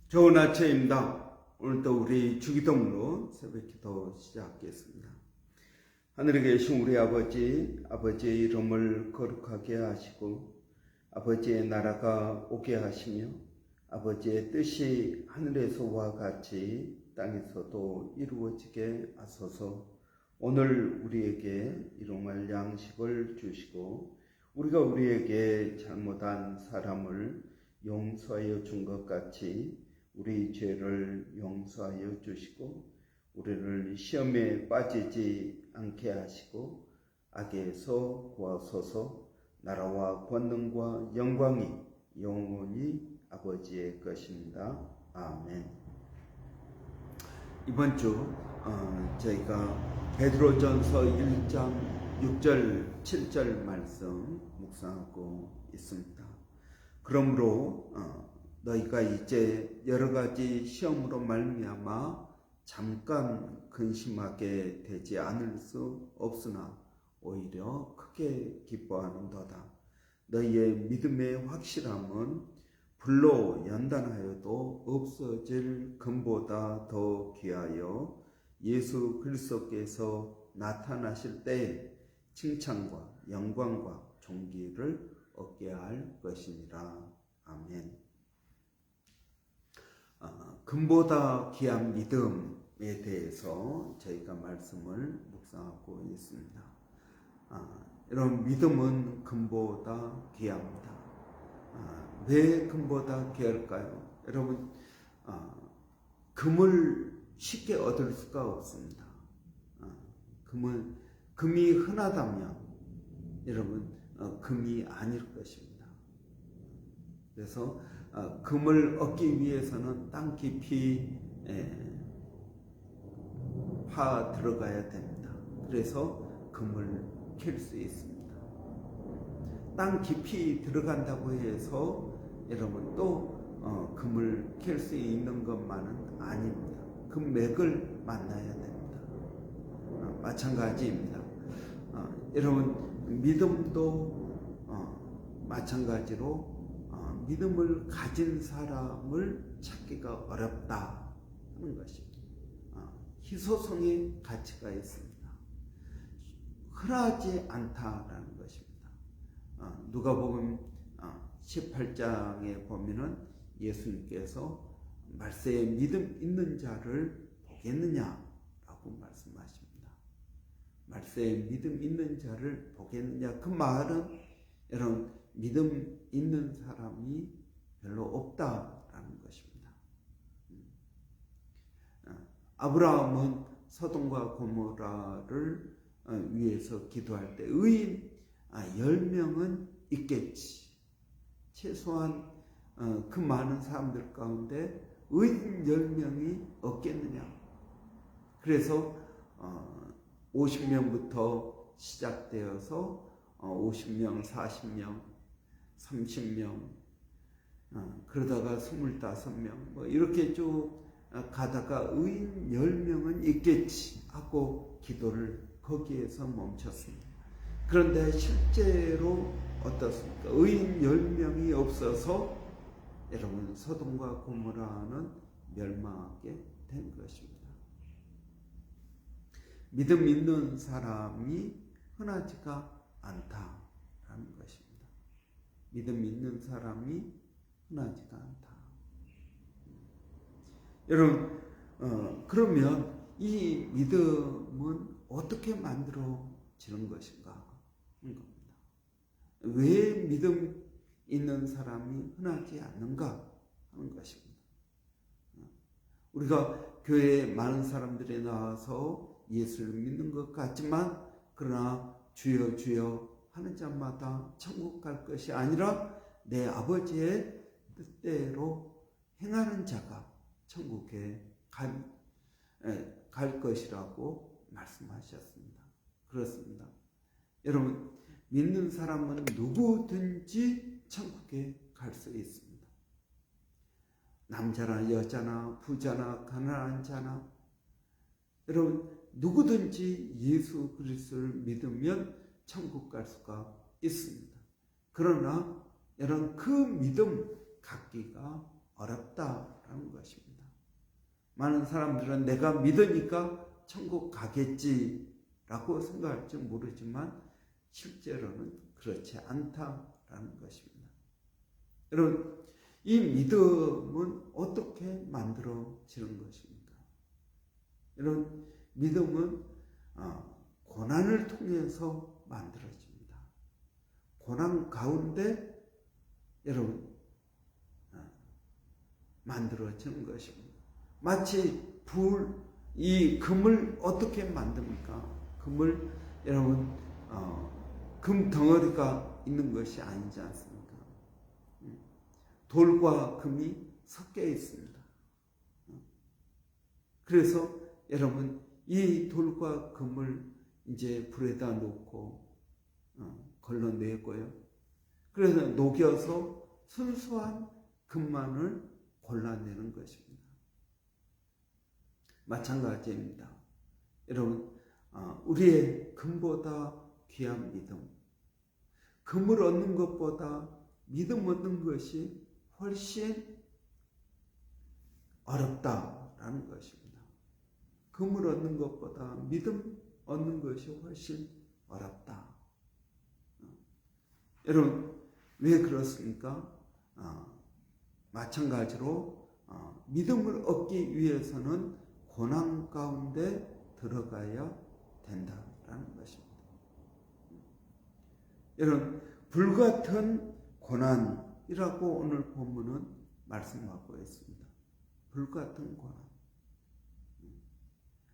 좋은 아침입니다. 오늘도 우리 주기도문으로 새벽기도 시작하겠습니다. 하늘에 계신 우리 아버지의 이름을 거룩하게 하시고 아버지의 나라가 오게 하시며 아버지의 뜻이 하늘에서와 같이 땅에서도 이루어지게 하소서. 오늘 우리에게 일용할 양식을 주시고 우리가 우리에게 잘못한 사람을 용서하여 준 것 같이 우리 죄를 용서하여 주시고 우리를 시험에 빠지지 않게 하시고 악에서 구하소서. 나라와 권능과 영광이 영원히 아버지의 것입니다. 아멘. 이번 주 저희가 베드로전서 1장 6절 7절 말씀 묵상하고 있습니다. 그러므로 너희가 이제 여러 가지 시험으로 말미암아 잠깐 근심하게 되지 않을 수 없으나 오히려 크게 기뻐하는도다. 너희의 믿음의 확실함은 불로 연단하여도 없어질 금보다 더 귀하여 예수 그리스도께서 나타나실 때에 칭찬과 영광과 존귀를 얻게 할 것이니라. 아멘. 금보다 귀한 믿음에 대해서 저희가 말씀을 묵상하고 있습니다. 이런 믿음은 금보다 귀합니다. 왜 금보다 귀할까요? 여러분, 금을 쉽게 얻을 수가 없습니다. 금이 흔하다면 여러분 금이 아닐 것입니다. 그래서 금을 얻기 위해서는 땅 깊이 파 들어가야 됩니다. 그래서 금을 캘 수 있습니다. 땅 깊이 들어간다고 해서 여러분 또 금을 캘 수 있는 것만은 아닙니다. 금맥을 만나야 됩니다. 마찬가지입니다. 여러분 믿음도 마찬가지로 믿음을 가진 사람을 찾기가 어렵다 하는 것입니다. 희소성의 가치가 있습니다. 흔하지 않다라는 것입니다. 누가복음 18장에 보면은 예수님께서 말세에 믿음 있는 자를 보겠느냐라고 말씀하십니다. 말세에 믿음 있는 자를 보겠느냐, 그 말은 여러분 믿음 있는 사람이 별로 없다라는 것입니다. 아브라함은 소돔과 고모라를 위해서 기도할 때 의인 10명은 있겠지. 최소한 그 많은 사람들 가운데 의인 10명이 없겠느냐. 그래서 50명부터 시작되어서 50명, 40명, 30명, 그러다가 25명, 뭐 이렇게 쭉 가다가 의인 10명은 있겠지 하고 기도를 거기에서 멈췄습니다. 그런데 실제로 어떻습니까? 의인 10명이 없어서 여러분 소돔과 고모라는 멸망하게 된 것입니다. 믿음 있는 사람이 흔하지가 않다라는 것입니다. 믿음 있는 사람이 흔하지가 않다. 여러분, 그러면 이 믿음은 어떻게 만들어지는 것인가 하는 겁니다. 왜 믿음 있는 사람이 흔하지 않는가 하는 것입니다. 우리가 교회에 많은 사람들이 나와서 예수를 믿는 것 같지만 그러나 주여 주여 하는 자마다 천국 갈 것이 아니라 내 아버지의 뜻대로 행하는 자가 천국에 갈 것이라고 말씀하셨습니다. 그렇습니다. 여러분, 믿는 사람은 누구든지 천국에 갈 수 있습니다. 남자나 여자나 부자나 가난한 자나 여러분 누구든지 예수 그리스도를 믿으면 천국 갈 수가 있습니다. 그러나 여러분 그 믿음 갖기가 어렵다라는 것입니다. 많은 사람들은 내가 믿으니까 천국 가겠지라고 생각할지 모르지만 실제로는 그렇지 않다라는 것입니다. 여러분, 이 믿음은 어떻게 만들어지는 것입니까? 여러분, 믿음은 고난을 통해서 만들어집니다. 고난 가운데 여러분 만들어지는 것입니다. 마치 이 금을 어떻게 만듭니까? 금을 여러분 금 덩어리가 있는 것이 아니지 않습니까? 돌과 금이 섞여 있습니다. 그래서 여러분 이 돌과 금을 이제 불에다 놓고 걸러내고요. 그래서 녹여서 순수한 금만을 골라내는 것입니다. 마찬가지입니다. 여러분, 우리의 금보다 귀한 믿음, 금을 얻는 것보다 믿음 얻는 것이 훨씬 어렵다라는 것입니다. 금을 얻는 것보다 믿음 얻는 것이 훨씬 어렵다. 여러분, 왜 그렇습니까? 마찬가지로 믿음을 얻기 위해서는 고난 가운데 들어가야 된다라는 것입니다. 여러분, 불같은 고난이라고 오늘 본문은 말씀하고 있습니다. 불같은 고난.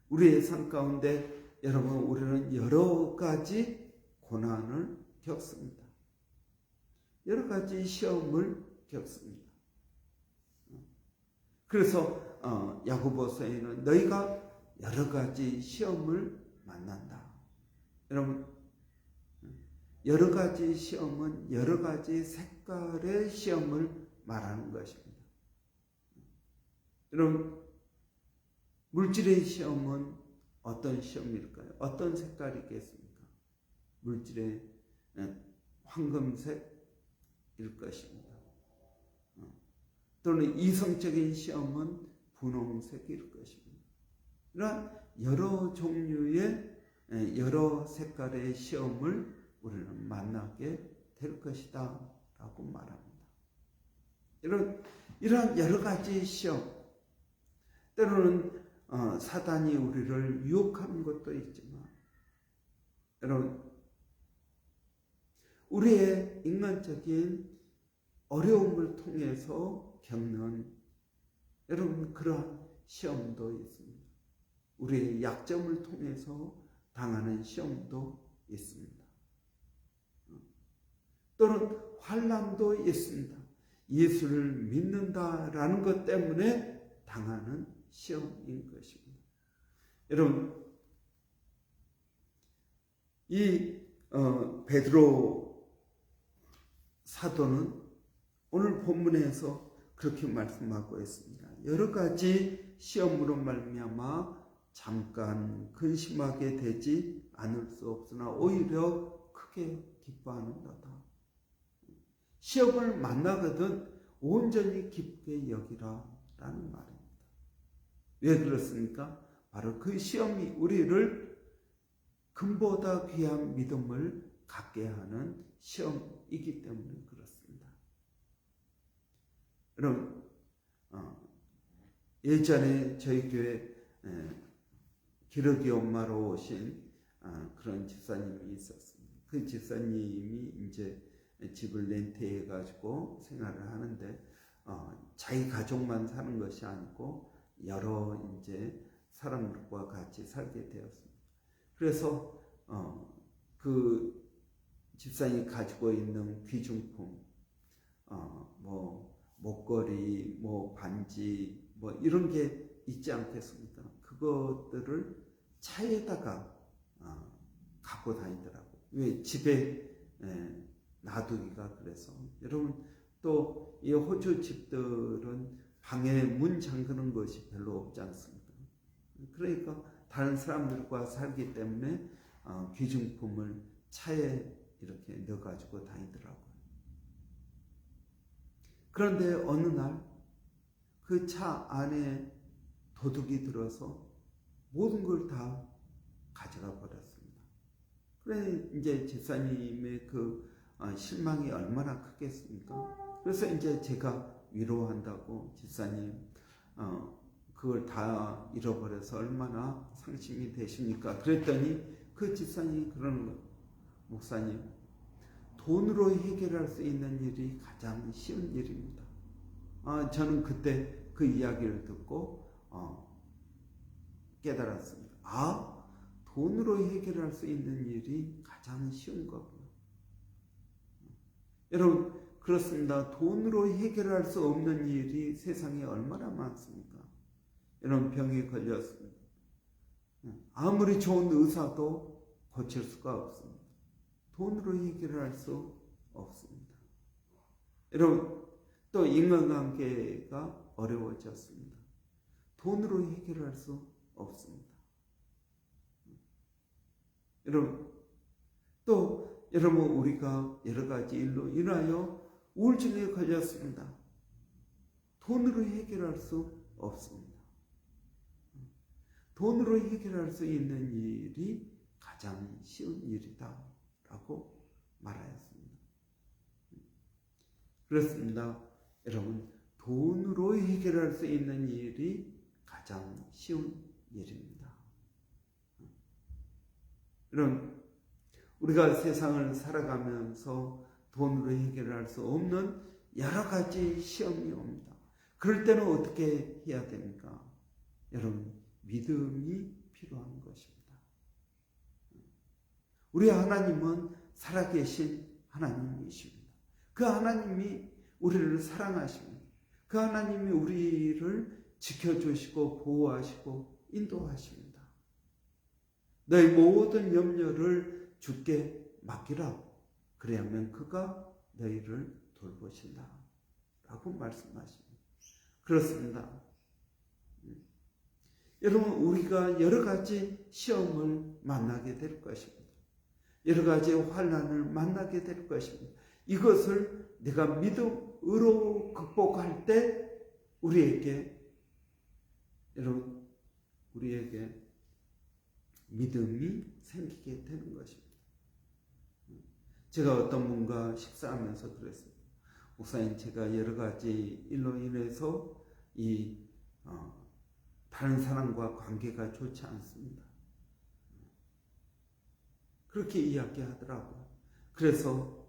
우리의 삶 가운데 여러분, 우리는 여러 가지 고난을 겪습니다. 여러 가지 시험을 겪습니다. 그래서 야고보서에는 너희가 여러 가지 시험을 만난다. 여러분, 여러 가지 시험은 여러 가지 색깔의 시험을 말하는 것입니다. 여러분, 물질의 시험은 어떤 시험일까요? 어떤 색깔이겠습니까? 물질의 황금색일 것입니다. 또는 이성적인 시험은 분홍색일 것입니다. 이러한 여러 종류의 여러 색깔의 시험을 우리는 만나게 될 것이다 라고 말합니다. 이러한 여러 가지 시험, 때로는 사단이 우리를 유혹하는 것도 있지만 여러분, 우리의 인간적인 어려움을 통해서 겪는 여러분 그러한 시험도 있습니다. 우리의 약점을 통해서 당하는 시험도 있습니다. 또는 환난도 있습니다. 예수를 믿는다라는 것 때문에 당하는 시험인 것입니다. 여러분, 이 베드로 사도는 오늘 본문에서 그렇게 말씀하고 있습니다. 여러 가지 시험으로 말미암아 잠깐 근심하게 되지 않을 수 없으나 오히려 크게 기뻐하는도다. 시험을 만나거든 온전히 깊게 여기라 라는 말입니다. 왜 그렇습니까? 바로 그 시험이 우리를 금보다 귀한 믿음을 갖게 하는 시험이기 때문에 그렇습니다. 여러분, 예전에 저희 교회 기러기 엄마로 오신 그런 집사님이 있었습니다. 그 집사님이 이제 집을 렌트해 가지고 생활을 하는데 자기 가족만 사는 것이 아니고 여러 이제 사람들과 같이 살게 되었습니다. 그래서 그 집사님이 가지고 있는 귀중품, 뭐 목걸이, 뭐 반지, 뭐 이런 게 있지 않겠습니까? 그것들을 차에다가 갖고 다니더라고요. 왜 집에 놔두기가 그래서. 여러분, 또 이 호주 집들은 방에 문 잠그는 것이 별로 없지 않습니까? 그러니까 다른 사람들과 살기 때문에 귀중품을 차에 이렇게 넣어가지고 다니더라고요. 그런데 어느 날 그 차 안에 도둑이 들어서 모든 걸 다 가져가 버렸습니다. 그래 이제 집사님의 그 실망이 얼마나 크겠습니까? 그래서 이제 제가 위로한다고 집사님 그걸 다 잃어버려서 얼마나 상심이 되십니까? 그랬더니 그 집사님이 그러는 거예요. 목사님, 돈으로 해결할 수 있는 일이 가장 쉬운 일입니다. 저는 그때 그 이야기를 듣고 깨달았습니다. 돈으로 해결할 수 있는 일이 가장 쉬운 거구나. 여러분, 그렇습니다. 돈으로 해결할 수 없는 일이 세상에 얼마나 많습니까? 여러분, 병에 걸렸습니다. 아무리 좋은 의사도 고칠 수가 없습니다. 돈으로 해결할 수 없습니다. 여러분, 또 인간관계가 어려워졌습니다. 돈으로 해결할 수 없습니다. 여러분 우리가 여러 가지 일로 인하여 우울증에 걸렸습니다. 돈으로 해결할 수 없습니다. 돈으로 해결할 수 있는 일이 가장 쉬운 일이다 라고 말하였습니다. 그렇습니다. 여러분, 돈으로 해결할 수 있는 일이 가장 쉬운 일입니다. 여러분, 우리가 세상을 살아가면서 돈으로 해결할 수 없는 여러 가지 시험이 옵니다. 그럴 때는 어떻게 해야 됩니까? 여러분, 믿음이 필요한 것입니다. 우리 하나님은 살아계신 하나님이십니다. 그 하나님이 우리를 사랑하십니다. 그 하나님이 우리를 지켜주시고 보호하시고 인도하십니다. 너희 모든 염려를 주께 맡기라. 그래야만 그가 너희를 돌보신다 라고 말씀하십니다. 그렇습니다. 여러분, 우리가 여러 가지 시험을 만나게 될 것입니다. 여러 가지 환난을 만나게 될 것입니다. 이것을 내가 믿음으로 극복할 때 우리에게 믿음이 생기게 되는 것입니다. 제가 어떤 분과 식사하면서 그랬습니다. 목사님, 제가 여러 가지 일로 인해서 다른 사람과 관계가 좋지 않습니다. 그렇게 이야기하더라고요. 그래서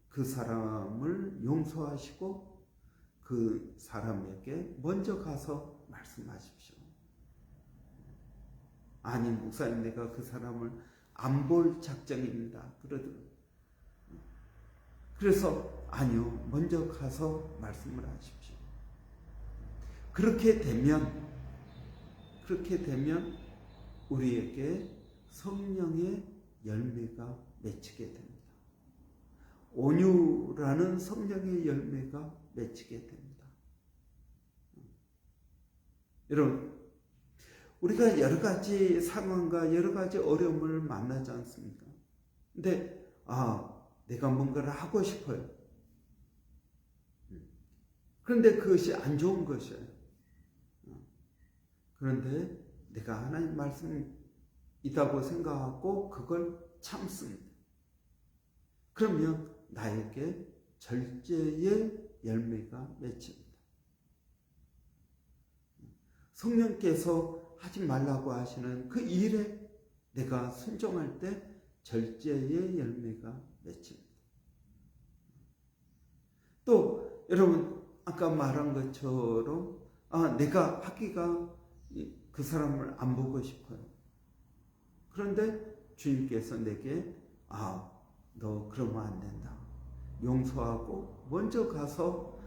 그 사람을 용서하시고 그 사람에게 먼저 가서 말씀하십시오. 아니, 목사님, 내가 그 사람을 안 볼 작정입니다. 그러더라고요. 그래서 아니요, 먼저 가서 말씀을 하십시오. 그렇게 되면 우리에게 성령의 열매가 맺히게 됩니다. 온유라는 성령의 열매가 맺히게 됩니다. 여러분, 우리가 여러 가지 상황과 여러 가지 어려움을 만나지 않습니까? 근데 내가 뭔가를 하고 싶어요. 그런데 그것이 안 좋은 것이에요. 그런데 내가 하나님 말씀이 있다고 생각하고 그걸 참습니다. 그러면 나에게 절제의 열매가 맺힙니다. 성령께서 하지 말라고 하시는 그 일에 내가 순종할 때 절제의 열매가 맺힙니다. 또 여러분, 아까 말한 것처럼 내가 하기가 그 사람을 안 보고 싶어요. 그런데 주님께서 내게 너 그러면 안 된다. 용서하고 먼저 가서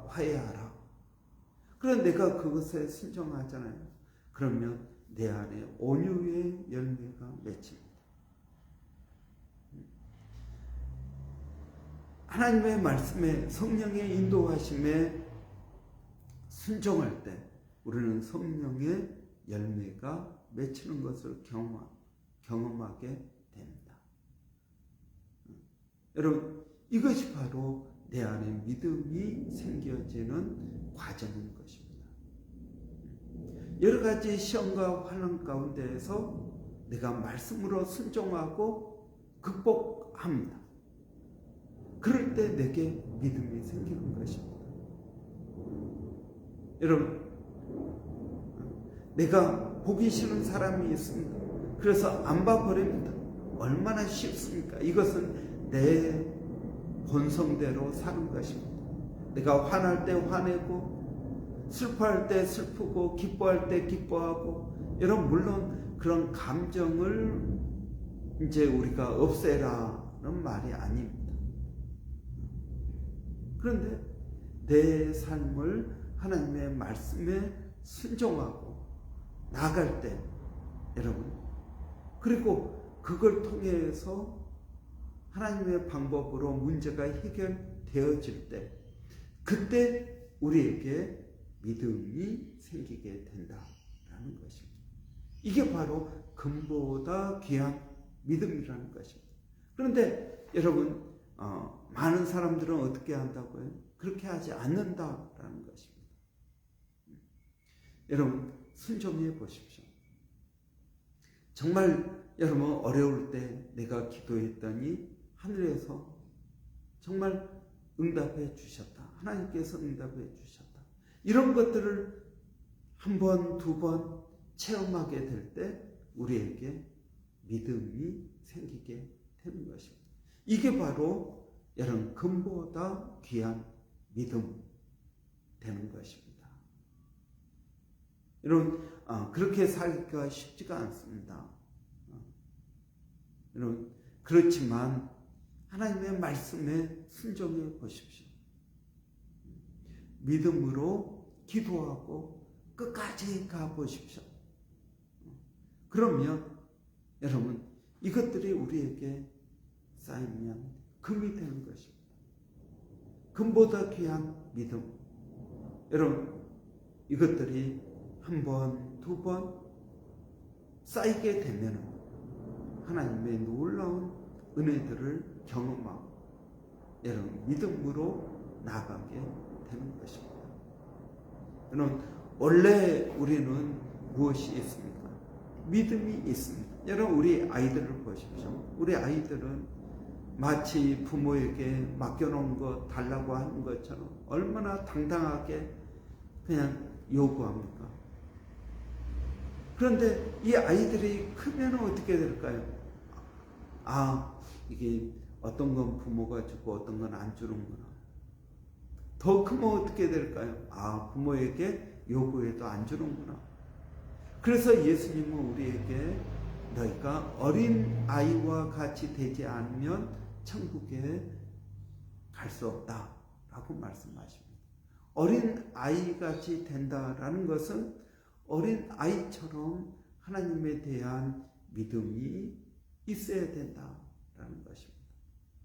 화해하라. 그럼 내가 그것에 순종하잖아요. 그러면 내 안에 온유의 열매가 맺힙니다. 하나님의 말씀에 성령의 인도하심에 순종할 때 우리는 성령의 열매가 맺히는 것을 경험하게 됩니다. 여러분, 이것이 바로 내 안에 믿음이 생겨지는 과정인 것입니다. 여러 가지 시험과 환난 가운데에서 내가 말씀으로 순종하고 극복합니다. 그럴 때 내게 믿음이 생기는 것입니다. 여러분, 내가 보기 싫은 사람이 있습니다. 그래서 안 봐버립니다. 얼마나 쉽습니까? 이것은 내 본성대로 사는 것입니다. 내가 화날 때 화내고, 슬퍼할 때 슬프고, 기뻐할 때 기뻐하고, 여러분, 물론 그런 감정을 이제 우리가 없애라는 말이 아닙니다. 그런데 내 삶을 하나님의 말씀에 순종하고 나아갈 때, 여러분, 그리고 그걸 통해서 하나님의 방법으로 문제가 해결되어질 때, 그때 우리에게 믿음이 생기게 된다라는 것입니다. 이게 바로 금보다 귀한 믿음이라는 것입니다. 그런데 여러분, 많은 사람들은 어떻게 한다고요? 그렇게 하지 않는다라는 것입니다. 여러분, 순종해 보십시오. 정말 여러분 어려울 때 내가 기도했더니 하늘에서 정말 응답해 주셨다. 하나님께서 응답해 주셨다. 이런 것들을 한 번, 두 번 체험하게 될 때 우리에게 믿음이 생기게 되는 것입니다. 이게 바로 여러분 금보다 귀한 믿음 되는 것입니다. 여러분, 그렇게 살기가 쉽지가 않습니다. 여러분, 그렇지만 하나님의 말씀에 순종해 보십시오. 믿음으로 기도하고 끝까지 가보십시오. 그러면 여러분, 이것들이 우리에게 쌓이면 금이 되는 것입니다. 금보다 귀한 믿음. 여러분, 이것들이 한 번, 두 번 쌓이게 되면 하나님의 놀라운 은혜들을 경험하고 여러분 믿음으로 나아가게 되는 것입니다. 여러분, 원래 우리는 무엇이 있습니까? 믿음이 있습니다. 여러분, 우리 아이들을 보십시오. 우리 아이들은 마치 부모에게 맡겨놓은 것 달라고 하는 것처럼 얼마나 당당하게 그냥 요구합니까? 그런데 이 아이들이 크면 어떻게 될까요? 이게 어떤 건 부모가 주고 어떤 건 안 주는구나. 더 크면 어떻게 될까요? 부모에게 요구해도 안 주는구나. 그래서 예수님은 우리에게 너희가 어린 아이와 같이 되지 않으면 천국에 갈 수 없다라고 말씀하십니다. 어린 아이같이 된다라는 것은 어린 아이처럼 하나님에 대한 믿음이 있어야 된다라는 것입니다.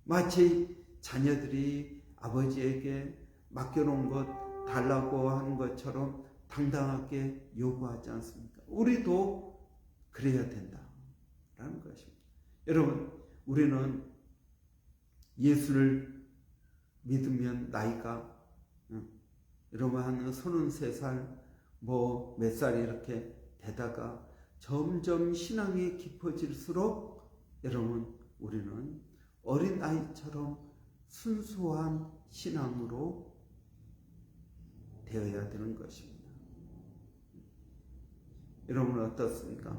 마치 자녀들이 아버지에게 맡겨놓은 것 달라고 하는 것처럼 당당하게 요구하지 않습니까? 우리도 그래야 된다라는 것입니다. 여러분, 우리는 예수를 믿으면 나이가 여러분 한 33살 몇 살 이렇게 되다가 점점 신앙이 깊어질수록 여러분 우리는 어린아이처럼 순수한 신앙으로 되어야 되는 것입니다. 여러분은 어떻습니까?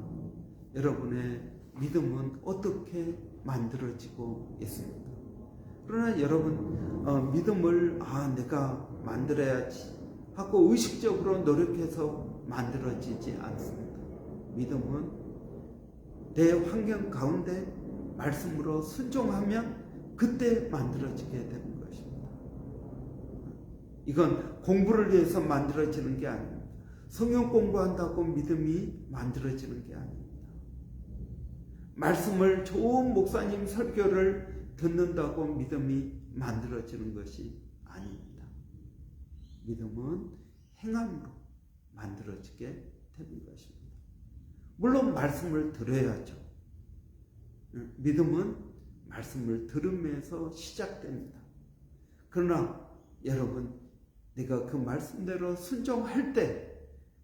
여러분의 믿음은 어떻게 만들어지고 있습니까? 그러나 여러분 믿음을 내가 만들어야지 하고 의식적으로 노력해서 만들어지지 않습니다. 믿음은 내 환경 가운데 말씀으로 순종하면 그때 만들어지게 되는 것입니다. 이건 공부를 위해서 만들어지는 게 아닙니다. 성경 공부한다고 믿음이 만들어지는 게 아닙니다. 말씀을 좋은 목사님 설교를 듣는다고 믿음이 만들어지는 것이 아닙니다. 믿음은 행함으로 만들어지게 되는 것입니다. 물론 말씀을 들어야죠. 믿음은 말씀을 들으면서 시작됩니다. 그러나 여러분, 내가 그 말씀대로 순종할 때,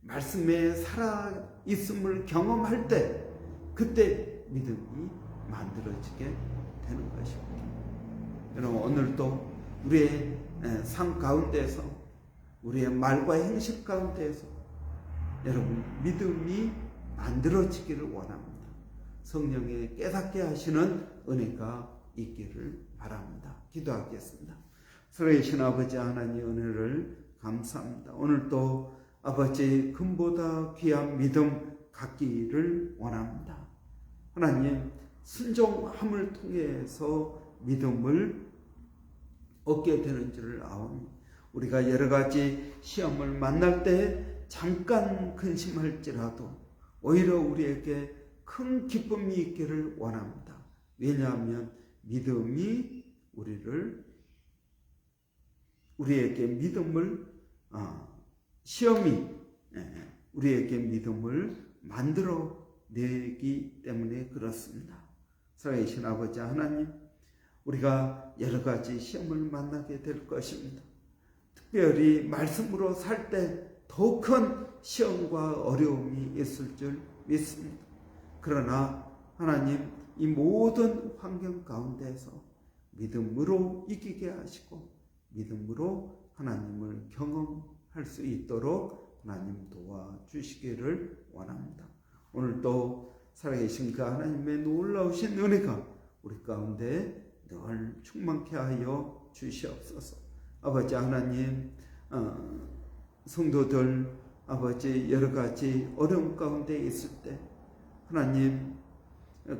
말씀에 살아있음을 경험할 때, 그때 믿음이 만들어지게 되는 것입니다. 여러분, 오늘도 우리의 삶 가운데서, 우리의 말과 행실 가운데서 여러분 믿음이 만들어지기를 원합니다. 성령의 깨닫게 하시는 은혜가 있기를 바랍니다. 기도하겠습니다. 살아계신 아버지 하나님 은혜를 감사합니다. 오늘도 아버지의 금보다 귀한 믿음 갖기를 원합니다. 하나님, 순종함을 통해서 믿음을 얻게 되는 줄을 아옵니다. 우리가 여러 가지 시험을 만날 때 잠깐 근심할지라도 오히려 우리에게 큰 기쁨이 있기를 원합니다. 왜냐하면 믿음이 우리에게 믿음을 시험이 우리에게 믿음을 만들어내기 때문에 그렇습니다. 살아계신 아버지 하나님, 우리가 여러 가지 시험을 만나게 될 것입니다. 특별히 말씀으로 살 때 더 큰 시험과 어려움이 있을 줄 믿습니다. 그러나 하나님, 이 모든 환경 가운데서 믿음으로 이기게 하시고 믿음으로 하나님을 경험할 수 있도록 하나님 도와주시기를 원합니다. 오늘도 살아계신 그 하나님의 놀라우신 은혜가 우리 가운데 늘 충만케 하여 주시옵소서. 아버지 하나님, 성도들 아버지 여러 가지 어려움 가운데 있을 때 하나님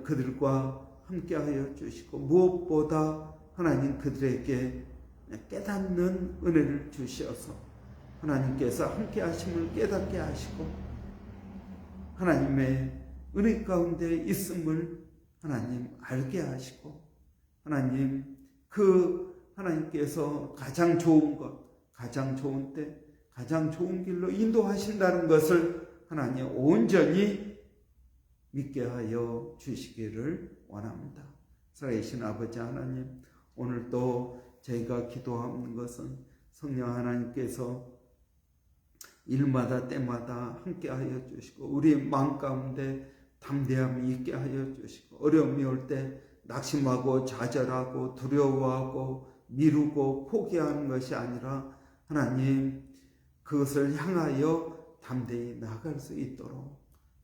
그들과 함께 하여 주시고 무엇보다 하나님 그들에게 깨닫는 은혜를 주시어서 하나님께서 함께 하심을 깨닫게 하시고 하나님의 은혜 가운데 있음을 하나님 알게 하시고 하나님 하나님께서 가장 좋은 것, 가장 좋은 때, 가장 좋은 길로 인도하신다는 것을 하나님 온전히 믿게 하여 주시기를 원합니다. 살아계신 아버지 하나님, 오늘도 저희가 기도하는 것은 성령 하나님께서 일마다 때마다 함께 하여 주시고 우리 마음 가운데 담대함이 있게 하여 주시고 어려움이 올 때 낙심하고 좌절하고 두려워하고 미루고 포기하는 것이 아니라 하나님 그것을 향하여 담대히 나아갈 수 있도록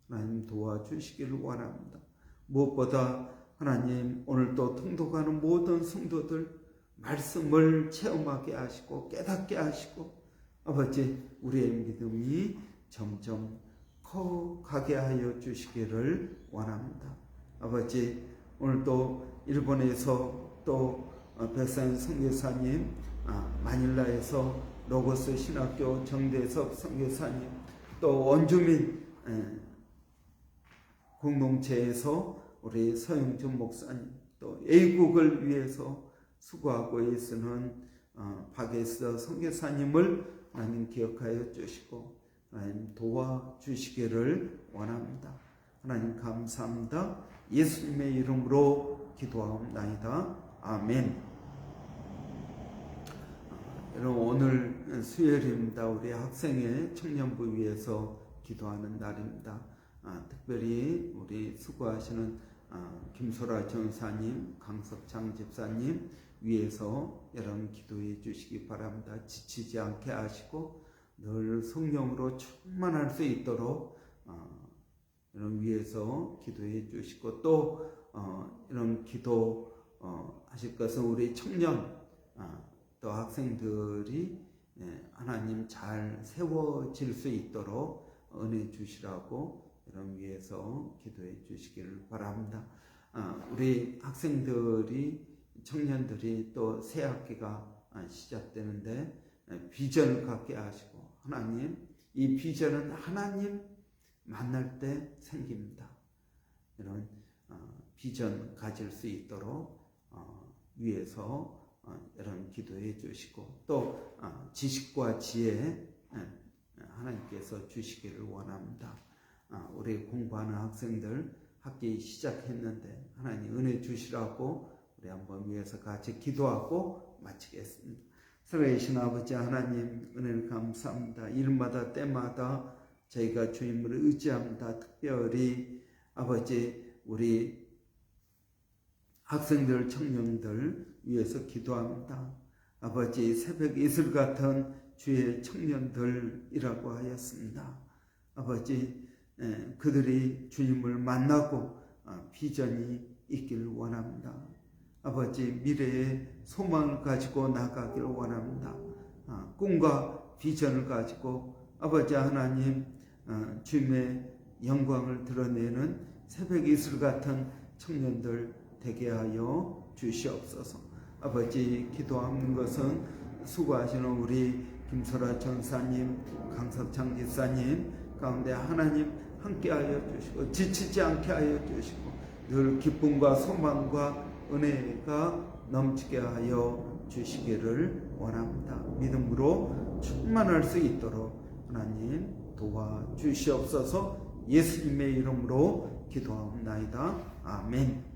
하나님 도와주시기를 원합니다. 무엇보다 하나님 오늘도 통독하는 모든 성도들 말씀을 체험하게 하시고 깨닫게 하시고 아버지 우리의 믿음이 점점 커가게 하여 주시기를 원합니다. 아버지 오늘도 일본에서 또 백산 선교사님, 마닐라에서 로고스 신학교 정대섭 선교사님, 또 원주민 공동체에서 우리 서영준 목사님, 또 애국을 위해서 수고하고 있는 박예서 선교사님을 하나님 기억하여 주시고 하나님 도와주시기를 원합니다. 하나님 감사합니다. 예수님의 이름으로 기도하옵나이다. 아멘. 여러분 오늘 수요일입니다. 우리 학생회 청년부 위해서 기도하는 날입니다. 특별히 우리 수고하시는 김소라 전사님, 강석창 집사님 위해서 여러분 기도해 주시기 바랍니다. 지치지 않게 하시고 늘 성령으로 충만할 수 있도록 이런 위해서 기도해 주시고 또 이런 기도 하실 것은 우리 청년 또 학생들이 하나님 잘 세워질 수 있도록 은혜 주시라고 이런 위해서 기도해 주시기를 바랍니다. 우리 학생들이 청년들이 또 새 학기가 시작되는데 비전을 갖게 하시고 하나님 이 비전은 하나님 만날 때 생깁니다. 이런 비전 가질 수 있도록 위해서 여러분 기도해 주시고 또 지식과 지혜 하나님께서 주시기를 원합니다. 우리 공부하는 학생들 학기 시작했는데 하나님 은혜 주시라고 우리 한번 위해서 같이 기도하고 마치겠습니다. 살아계신 아버지 하나님, 은혜를 감사합니다. 일마다 때마다 저희가 주님을 의지합니다. 특별히 아버지 우리 학생들, 청년들 위해서 기도합니다. 아버지 새벽 이슬 같은 주의 청년들이라고 하였습니다. 아버지 그들이 주님을 만나고 비전이 있기를 원합니다. 아버지 미래의 소망을 가지고 나가기를 원합니다. 꿈과 비전을 가지고 아버지 하나님 주님의 영광을 드러내는 새벽 이슬 같은 청년들 되게 하여 주시옵소서. 아버지 기도하는 것은 수고하시는 우리 김소라 전사님, 강석창 집사님 가운데 하나님 함께하여 주시고 지치지 않게 하여 주시고 늘 기쁨과 소망과 은혜가 넘치게 하여 주시기를 원합니다. 믿음으로 충만할 수 있도록 하나님 도와주시옵소서. 예수님의 이름으로 기도하옵나이다. 아멘.